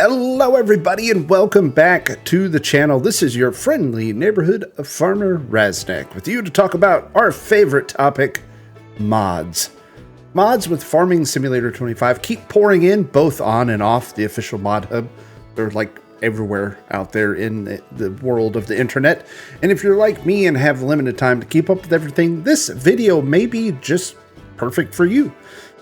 Hello everybody and welcome back to the channel. This is your friendly neighborhood farmer Raznac with you to talk about our favorite topic, mods. Mods with Farming Simulator 25 keep pouring in both on and off the official mod hub. They're like everywhere out there in the world of the internet. And if you're like me and have limited time to keep up with everything, this video may be just perfect for you.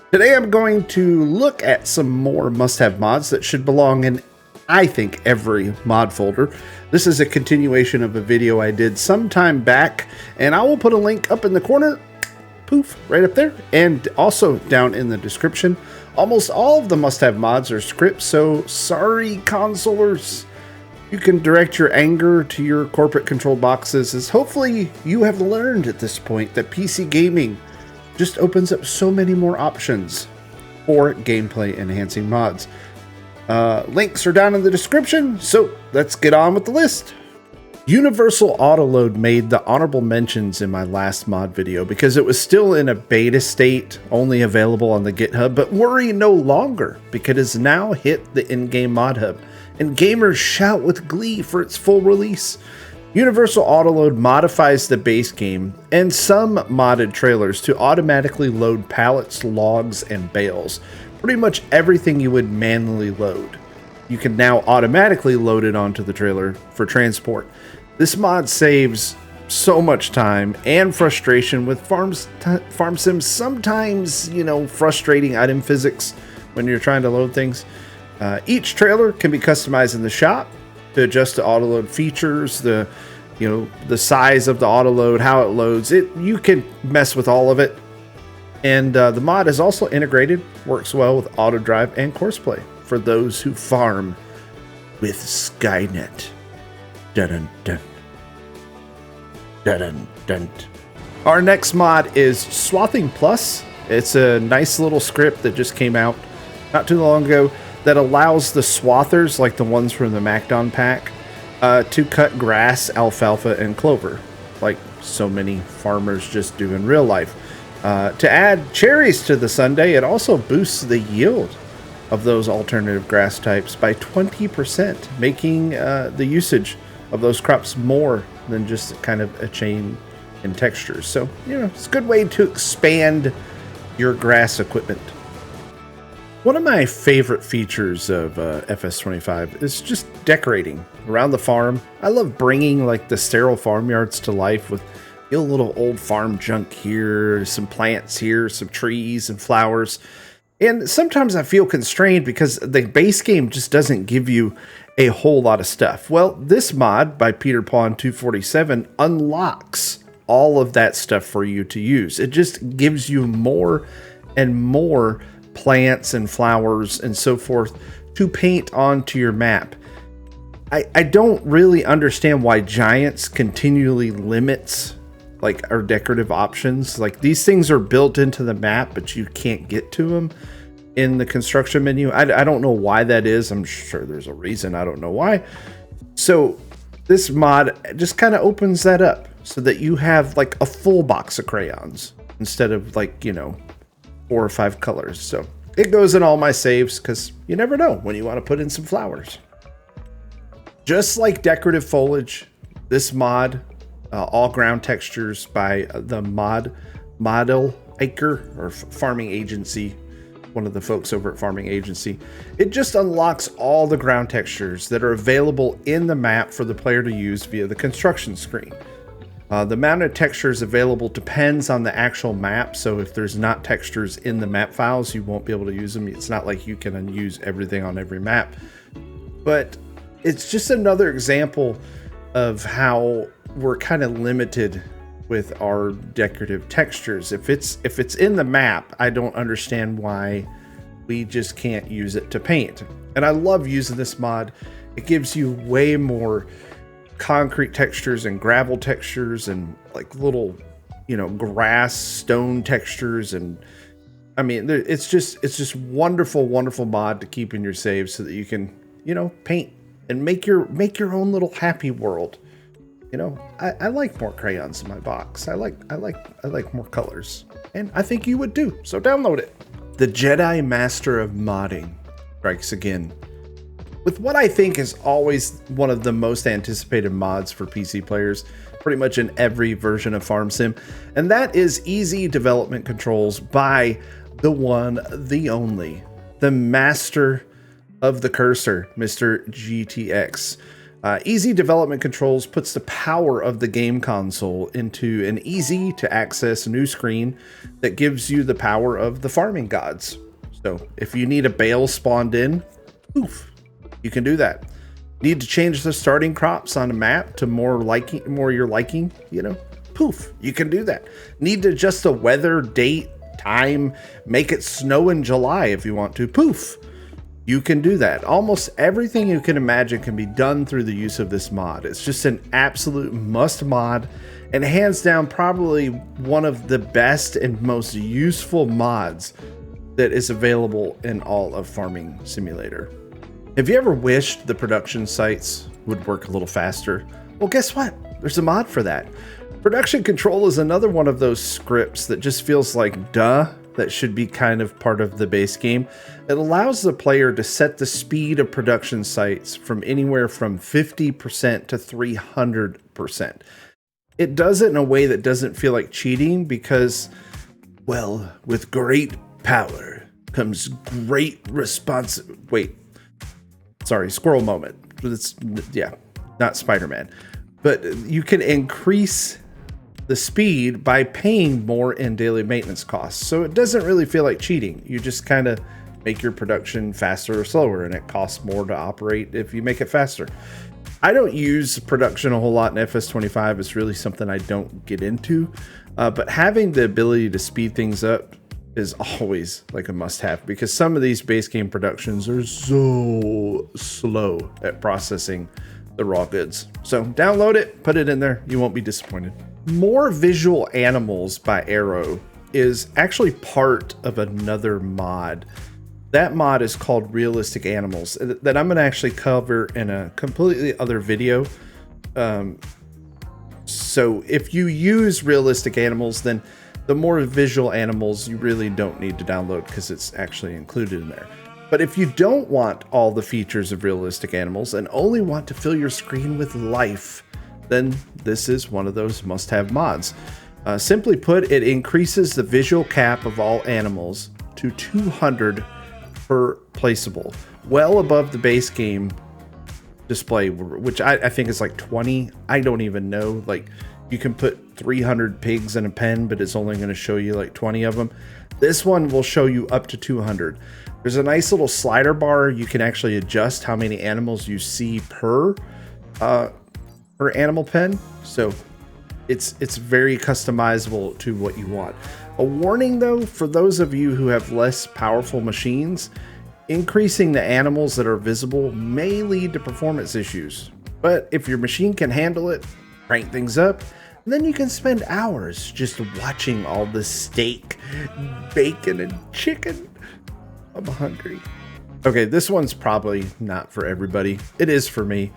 Today I'm going to look at some more must-have mods that should belong in, I think, every mod folder. This is a continuation of a video I did some time back, and I will put a link up in the corner, poof, right up there, and also down in the description. Almost all of the must-have mods are scripts, so sorry consolers. You can direct your anger to your corporate controlled boxes, as hopefully you have learned at this point that PC gaming just opens up so many more options for gameplay enhancing mods. Links are down in the description, so let's get on with the list. Universal Autoload made the honorable mentions in my last mod video because it was still in a beta state, only available on the GitHub, but worry no longer because it has now hit the in-game mod hub, and gamers shout with glee for its full release. Universal Autoload modifies the base game and some modded trailers to automatically load pallets, logs, and bales. Pretty much everything you would manually load, you can now automatically load it onto the trailer for transport. This mod saves so much time and frustration with farm sims. Sometimes, frustrating item physics when you're trying to load things. Each trailer can be customized in the shop to adjust to autoload features, the size of the autoload, how it loads. You can mess with all of it. And the mod is also integrated, works well with auto drive and courseplay for those who farm with Skynet. Dun dun dun. Dun dun dun. Our next mod is Swathing Plus. It's a nice little script that just came out not too long ago that allows the swathers, like the ones from the MacDon pack, to cut grass, alfalfa, and clover, like so many farmers just do in real life. To add cherries to the sundae, it also boosts the yield of those alternative grass types by 20%, making the usage of those crops more than just kind of a change in textures. So, it's a good way to expand your grass equipment. One of my favorite features of FS25 is just decorating around the farm. I love bringing like the sterile farmyards to life with a little old farm junk here, some plants here, some trees and flowers. And sometimes I feel constrained because the base game just doesn't give you a whole lot of stuff. Well, this mod by Peter Pawn 247 unlocks all of that stuff for you to use. It just gives you more and more plants and flowers and so forth to paint onto your map. I don't really understand why Giants continually limits like our decorative options. Like, these things are built into the map, but you can't get to them in the construction menu. I don't know why that is. I'm sure there's a reason. I don't know why. So this mod just kind of opens that up so that you have like a full box of crayons instead of like, 4 or 5 colors. So it goes in all my saves because you never know when you want to put in some flowers. Just like decorative foliage, this mod, all ground textures by the Model Acre or Farming Agency, one of the folks over at Farming Agency. It just unlocks all the ground textures that are available in the map for the player to use via the construction screen. The amount of textures available depends on the actual map, so if there's not textures in the map files, you won't be able to use them. It's not like you can unuse everything on every map, but it's just another example of how we're kind of limited with our decorative textures. If it's in the map, I don't understand why we just can't use it to paint. And I love using this mod. It gives you way more concrete textures and gravel textures and like little, grass, stone textures. And I mean, it's just wonderful mod to keep in your saves so that you can, paint and make your own little happy world. I like more crayons in my box. I like more colors, and I think you would too. So download it. The Jedi Master of Modding strikes again with what I think is always one of the most anticipated mods for PC players, pretty much in every version of Farm Sim, and that is easy development controls by the one, the only, the master of the cursor, Mr. GTX. Easy development controls puts the power of the game console into an easy to access new screen that gives you the power of the farming gods. So if you need a bale spawned in, poof, you can do that. Need to change the starting crops on a map to more your liking, you know, poof, you can do that. Need to adjust the weather, date, time, make it snow in July if you want to, poof, you can do that. Almost everything you can imagine can be done through the use of this mod. It's just an absolute must mod, and hands down probably one of the best and most useful mods that is available in all of Farming Simulator. Have you ever wished the production sites would work a little faster? Well, guess what? There's a mod for that. Production control is another one of those scripts that just feels like duh, that should be kind of part of the base game. It allows the player to set the speed of production sites from anywhere from 50% to 300%. It does it in a way that doesn't feel like cheating because, well, with great power comes great squirrel moment. It's, yeah, not Spider-Man. But you can increase the speed by paying more in daily maintenance costs. So it doesn't really feel like cheating. You just kind of make your production faster or slower, and it costs more to operate if you make it faster. I don't use production a whole lot in FS25. It's really something I don't get into. But having the ability to speed things up is always like a must-have, because some of these base game productions are so slow at processing the raw goods. So download it, put it in there. You won't be disappointed. More Visual Animals by Arrow is actually part of another mod. That mod is called Realistic Animals that I'm going to actually cover in a completely other video. So if you use Realistic Animals, then the More Visual Animals you really don't need to download because it's actually included in there. But if you don't want all the features of Realistic Animals and only want to fill your screen with life, then this is one of those must-have mods. Simply put, it increases the visual cap of all animals to 200 per placeable, well above the base game display, which I think is like 20. I don't even know. Like, you can put 300 pigs in a pen, but it's only going to show you like 20 of them. This one will show you up to 200. There's a nice little slider bar. You can actually adjust how many animals you see per animal pen, so it's very customizable to what you want. A warning though, for those of you who have less powerful machines, increasing the animals that are visible may lead to performance issues. But if your machine can handle it, crank things up, and then you can spend hours just watching all the steak, bacon, and chicken. I'm hungry. Okay, this one's probably not for everybody. It is for me.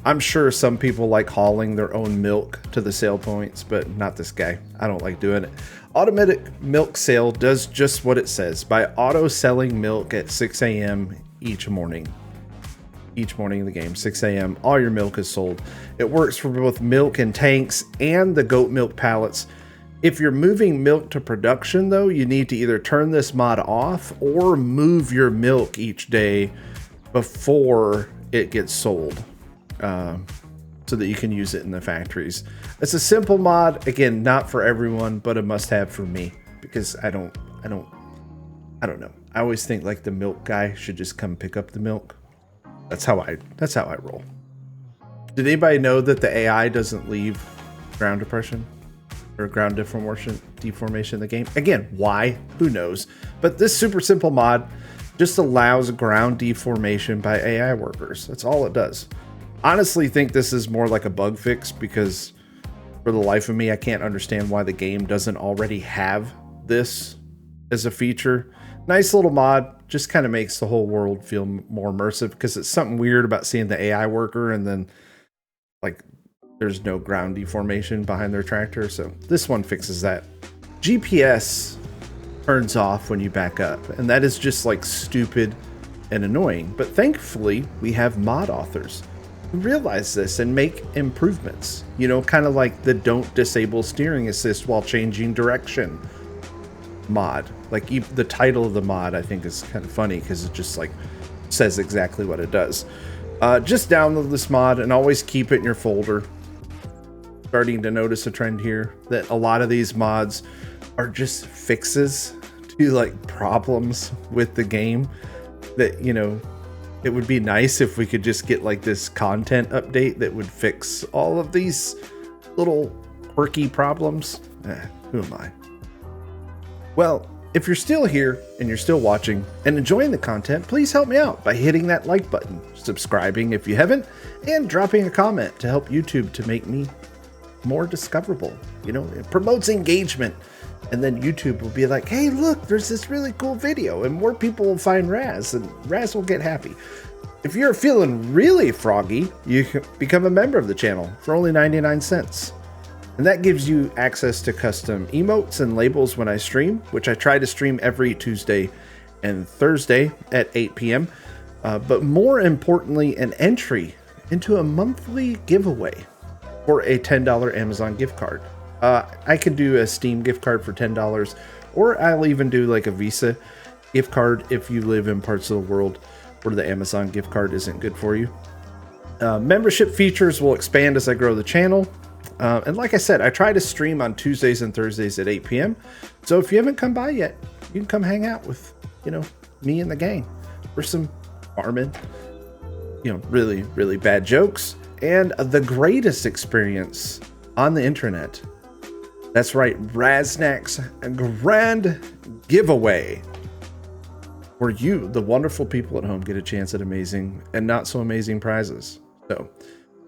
I'm sure some people like hauling their own milk to the sale points, but not this guy. I don't like doing it. Automatic milk sale does just what it says by auto selling milk at 6 a.m. each morning. Each morning in the game, 6 a.m., all your milk is sold. It works for both milk and tanks and the goat milk pallets. If you're moving milk to production, though, you need to either turn this mod off or move your milk each day before it gets sold. So that you can use it in the factories. It's a simple mod, again, not for everyone, but a must-have for me because I don't know. I always think like the milk guy should just come pick up the milk. That's how I roll. Did anybody know that the AI doesn't leave ground depression or ground deformation in the game? Again, why? Who knows? But this super simple mod just allows ground deformation by AI workers. That's all it does. Honestly think this is more like a bug fix because for the life of me, I can't understand why the game doesn't already have this as a feature. Nice little mod, just kind of makes the whole world feel more immersive because it's something weird about seeing the AI worker and then like there's no ground deformation behind their tractor. So this one fixes that. GPS turns off when you back up, and that is just like stupid and annoying, but thankfully we have mod authors who realize this and make improvements. You know, kind of like the don't disable steering assist while changing direction mod. Like the title of the mod I think is kind of funny because it just like says exactly what it does. Just download this mod and always keep it in your folder. Starting to notice a trend here that a lot of these mods are just fixes to like problems with the game that, you know, it would be nice if we could just get like this content update that would fix all of these little quirky problems. Who am I? Well, if you're still here and you're still watching and enjoying the content, please help me out by hitting that like button, subscribing if you haven't, and dropping a comment to help YouTube to make me more discoverable. You know, it promotes engagement, and then YouTube will be like, hey, look, there's this really cool video, and more people will find Raz, and Raz will get happy. If you're feeling really froggy, you can become a member of the channel for only 99 cents. And that gives you access to custom emotes and labels when I stream, which I try to stream every Tuesday and Thursday at 8 p.m. But more importantly, an entry into a monthly giveaway for a $10 Amazon gift card. I could do a Steam gift card for $10, or I'll even do like a Visa gift card if you live in parts of the world where the Amazon gift card isn't good for you. Membership features will expand as I grow the channel. And like I said, I try to stream on Tuesdays and Thursdays at 8 p.m. So if you haven't come by yet, you can come hang out with, you know, me and the gang for some farming, you know, really, really bad jokes, and the greatest experience on the internet. That's right, Raznac's grand giveaway, where you, the wonderful people at home, get a chance at amazing and not so amazing prizes. So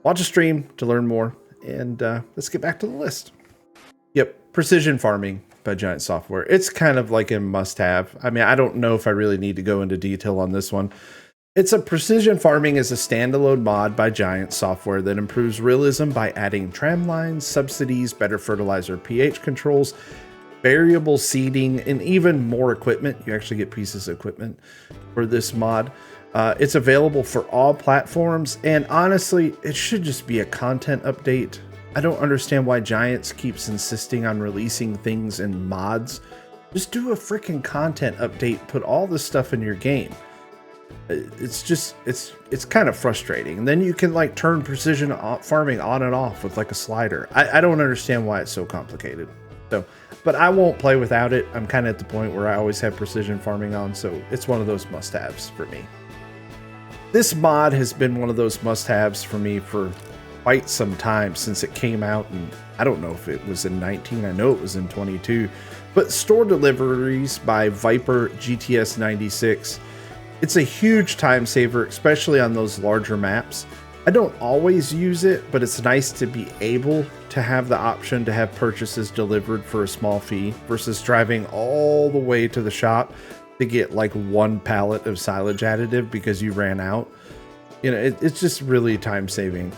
watch a stream to learn more. And let's get back to the list. Yep, Precision Farming by Giants Software. It's kind of like a must-have. I mean, I don't know if I really need to go into detail on this one. It's a Precision Farming is a standalone mod by Giants Software that improves realism by adding tram lines, subsidies, better fertilizer pH controls, variable seeding, and even more equipment. You actually get pieces of equipment for this mod. It's available for all platforms, and honestly, it should just be a content update. I don't understand why Giants keeps insisting on releasing things in mods. Just do a freaking content update, put all this stuff in your game. It's just, it's kind of frustrating. And then you can like turn precision farming on and off with like a slider. I don't understand why it's so complicated. So, but I won't play without it. I'm kind of at the point where I always have precision farming on, so it's one of those must-haves for me. This mod has been one of those must-haves for me for quite some time since it came out, and I don't know if it was in 19, I know it was in 22, but Store Deliveries by Viper GTS 96. It's a huge time saver, especially on those larger maps. I don't always use it, but it's nice to be able to have the option to have purchases delivered for a small fee versus driving all the way to the shop to get like one pallet of silage additive because you ran out. You know, it's just really time saving.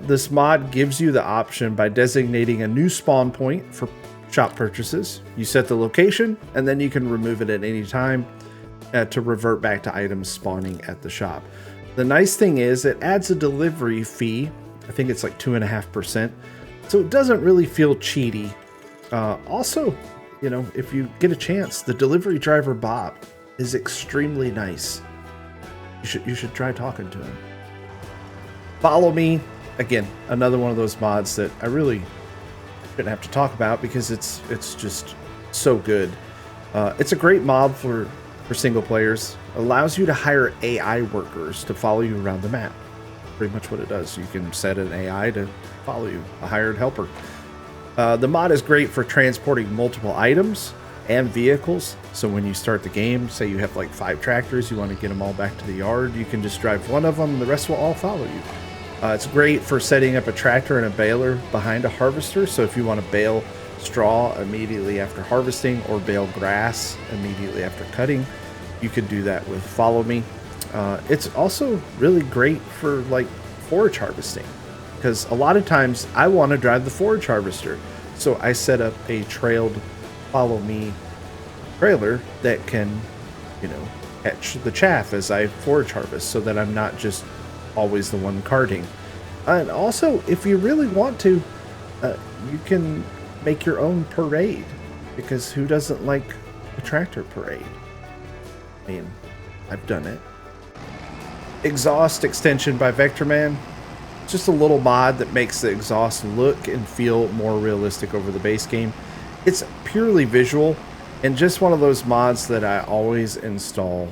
This mod gives you the option by designating a new spawn point for shop purchases. You set the location and then you can remove it at any time to revert back to items spawning at the shop. The nice thing is it adds a delivery fee. I think it's like 2.5%. So it doesn't really feel cheaty. Also, you know, if you get a chance, the delivery driver Bob is extremely nice. You should try talking to him. Follow Me, again, another one of those mods that I really shouldn't have to talk about because it's just so good. It's a great mod for single players. It allows you to hire AI workers to follow you around the map. Pretty much what it does. You can set an AI to follow you, a hired helper. The mod is great for transporting multiple items and vehicles. So when you start the game, say you have like 5 tractors, you want to get them all back to the yard, you can just drive one of them and the rest will all follow you. It's great for setting up a tractor and a baler behind a harvester. So if you want to bale straw immediately after harvesting or bale grass immediately after cutting, you could do that with Follow Me. It's also really great for like forage harvesting, because a lot of times I want to drive the forage harvester. So I set up a trailed Follow Me trailer that can, you know, catch the chaff as I forage harvest so that I'm not just always the one carting. And also, if you really want to, you can make your own parade, because who doesn't like a tractor parade? I mean, I've done it. Exhaust extension by Vectorman. Just a little mod that makes the exhaust look and feel more realistic over the base game. It's purely visual, and just one of those mods that I always install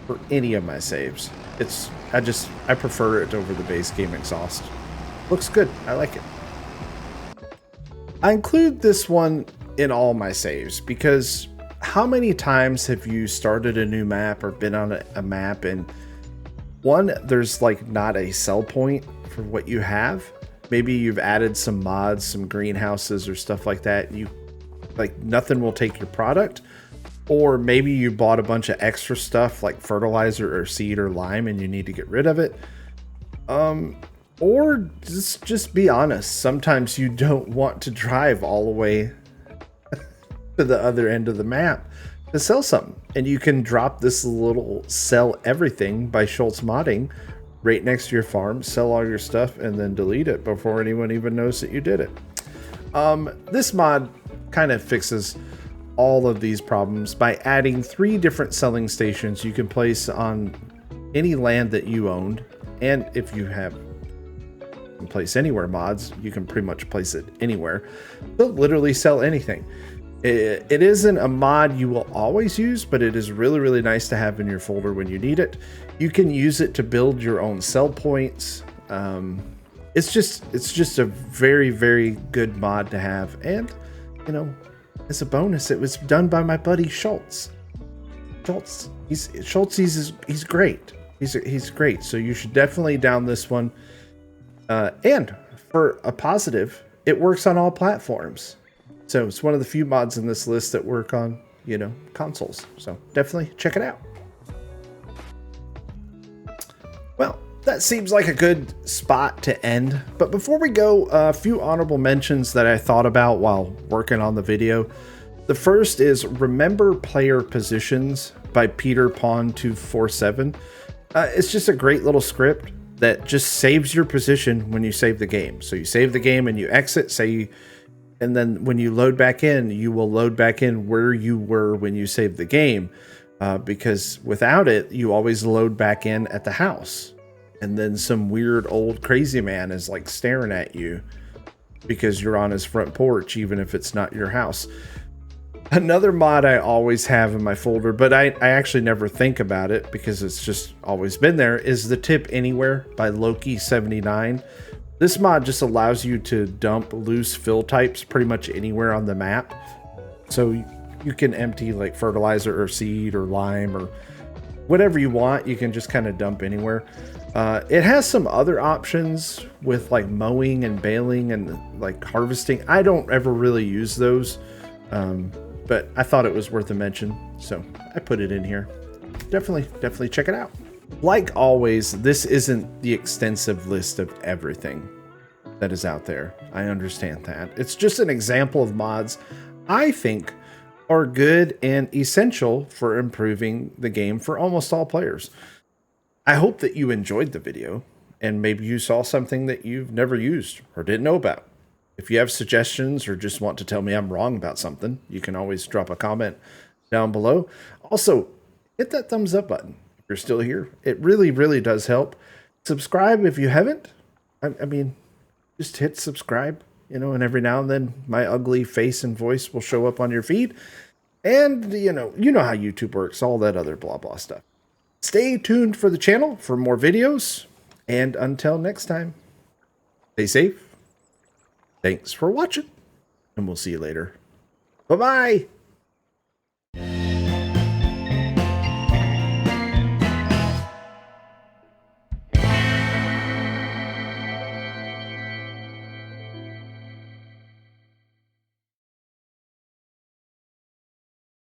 for any of my saves. I prefer it over the base game exhaust. Looks good. I like it. I include this one in all my saves because how many times have you started a new map or been on a map and one, there's like not a sell point for what you have. Maybe you've added some mods, some greenhouses or stuff like that. Nothing will take your product. Or maybe you bought a bunch of extra stuff like fertilizer or seed or lime and you need to get rid of it. Or just be honest. Sometimes you don't want to drive all the way to the other end of the map to sell something. And you can drop this little sell everything by Schultz modding right next to your farm, sell all your stuff, and then delete it before anyone even knows that you did it. This mod kind of fixes all of these problems by adding 3 different selling stations you can place on any land that you owned. And if you have place anywhere mods, you can pretty much place it anywhere. They'll literally sell anything. It isn't a mod you will always use, but it is really, really nice to have in your folder when you need it. You can use it to build your own sell points. It's just a very, very good mod to have. And, you know, as a bonus, it was done by my buddy Schultz. He's great. He's great. So you should definitely down this one. And for a positive, it works on all platforms. So it's one of the few mods in this list that work on, you know, consoles. So definitely check it out. Well, that seems like a good spot to end. But before we go, a few honorable mentions that I thought about while working on the video. The first is Remember Player Positions by Peter Pawn 247. It's just a great little script that just saves your position when you save the game. So you save the game and you exit, and then when you load back in, you will load back in where you were when you saved the game. Because without it, you always load back in at the house. And then some weird old crazy man is like staring at you because you're on his front porch, even if it's not your house. Another mod I always have in my folder, but I actually never think about it because it's just always been there, is the Tip Anywhere by Loki79. This mod just allows you to dump loose fill types pretty much anywhere on the map. So you can empty like fertilizer or seed or lime or whatever you want. You can just kind of dump anywhere. It has some other options with like mowing and baling and like harvesting. I don't ever really use those. But I thought it was worth a mention, so I put it in here. Definitely check it out. Like always, this isn't the extensive list of everything that is out there. I understand that. It's just an example of mods I think are good and essential for improving the game for almost all players. I hope that you enjoyed the video, and maybe you saw something that you've never used or didn't know about. If you have suggestions or just want to tell me I'm wrong about something, you can always drop a comment down below. Also, hit that thumbs up button if you're still here. It really, really does help. Subscribe if you haven't. I mean, just hit subscribe, you know, and every now and then my ugly face and voice will show up on your feed. And, you know how YouTube works, all that other blah, blah stuff. Stay tuned for the channel for more videos. And until next time, stay safe. Thanks for watching, and we'll see you later. Bye-bye.